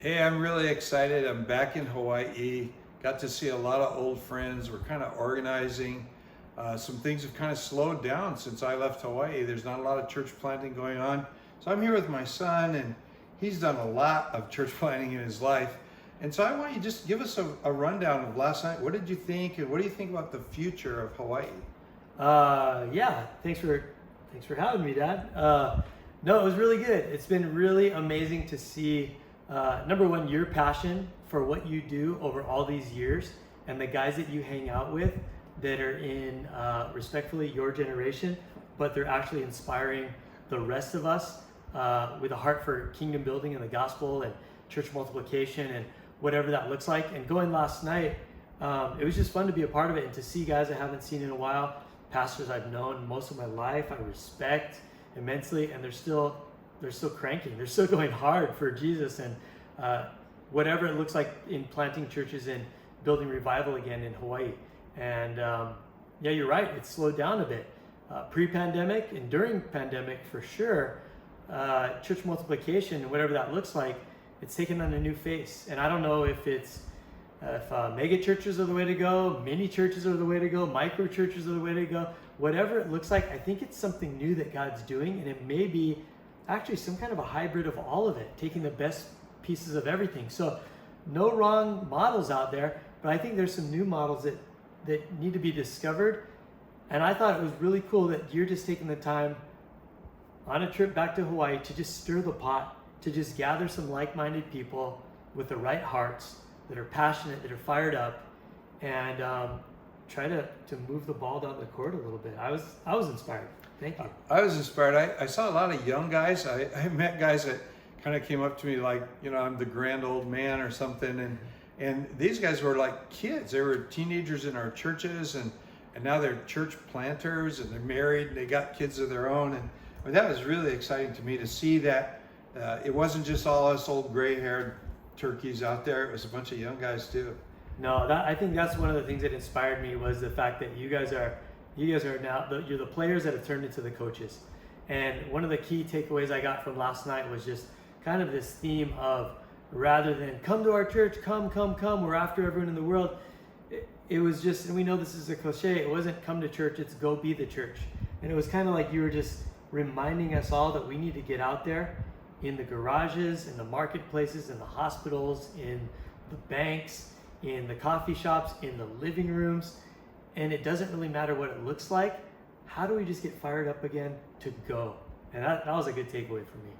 Hey, I'm really excited. I'm back in Hawaii. Got to see a lot of old friends. We're kind of organizing. Some things have kind of slowed down since I left Hawaii. There's not a lot of church planting going on. So I'm here with my son, and he's done a lot of church planting in his life. And so I want you to just give us a rundown of last night. What did you think, and what do you think about the future of Hawaii? Yeah, thanks for having me, Dad. No, it was really good. It's been really amazing to see, number one, your passion for what you do over all these years, and the guys that you hang out with that are in, respectfully, your generation, but they're actually inspiring the rest of us with a heart for kingdom building and the gospel and church multiplication and whatever that looks like. And going last night, it was just fun to be a part of it and to see guys I haven't seen in a while, pastors I've known most of my life, I respect immensely, and they're still cranking. They're still going hard for Jesus, and whatever it looks like in planting churches and building revival again in Hawaii. And yeah, you're right. It's slowed down a bit. Pre-pandemic and during pandemic, for sure, church multiplication and whatever that looks like, it's taken on a new face. And I don't know if mega churches are the way to go, mini churches are the way to go, micro churches are the way to go, whatever it looks like. I think it's something new that God's doing, and it may be actually some kind of a hybrid of all of it, taking the best pieces of everything. So no wrong models out there, but I think there's some new models that need to be discovered. And I thought it was really cool that you're just taking the time on a trip back to Hawaii to just stir the pot, to just gather some like-minded people with the right hearts that are passionate, that are fired up, and try to move the ball down the court a little bit. I was inspired. Thank you. I was inspired. I saw a lot of young guys. I met guys that kind of came up to me like, I'm the grand old man or something. And these guys were like kids. They were teenagers in our churches, and now they're church planters, and they're married, and they got kids of their own. And I mean, that was really exciting to me to see that it wasn't just all us old gray-haired turkeys out there. It was a bunch of young guys too. No, I think that's one of the things that inspired me was the fact that you guys are now you're the players that have turned into the coaches. And one of the key takeaways I got from last night was just kind of this theme of, rather than come to our church, come, we're after everyone in the world. It was just, and we know this is a cliche, it wasn't come to church, it's go be the church. And it was kind of like you were just reminding us all that we need to get out there in the garages, in the marketplaces, in the hospitals, in the banks, in the coffee shops, in the living rooms. And it doesn't really matter what it looks like. How do we just get fired up again to go? And that was a good takeaway for me.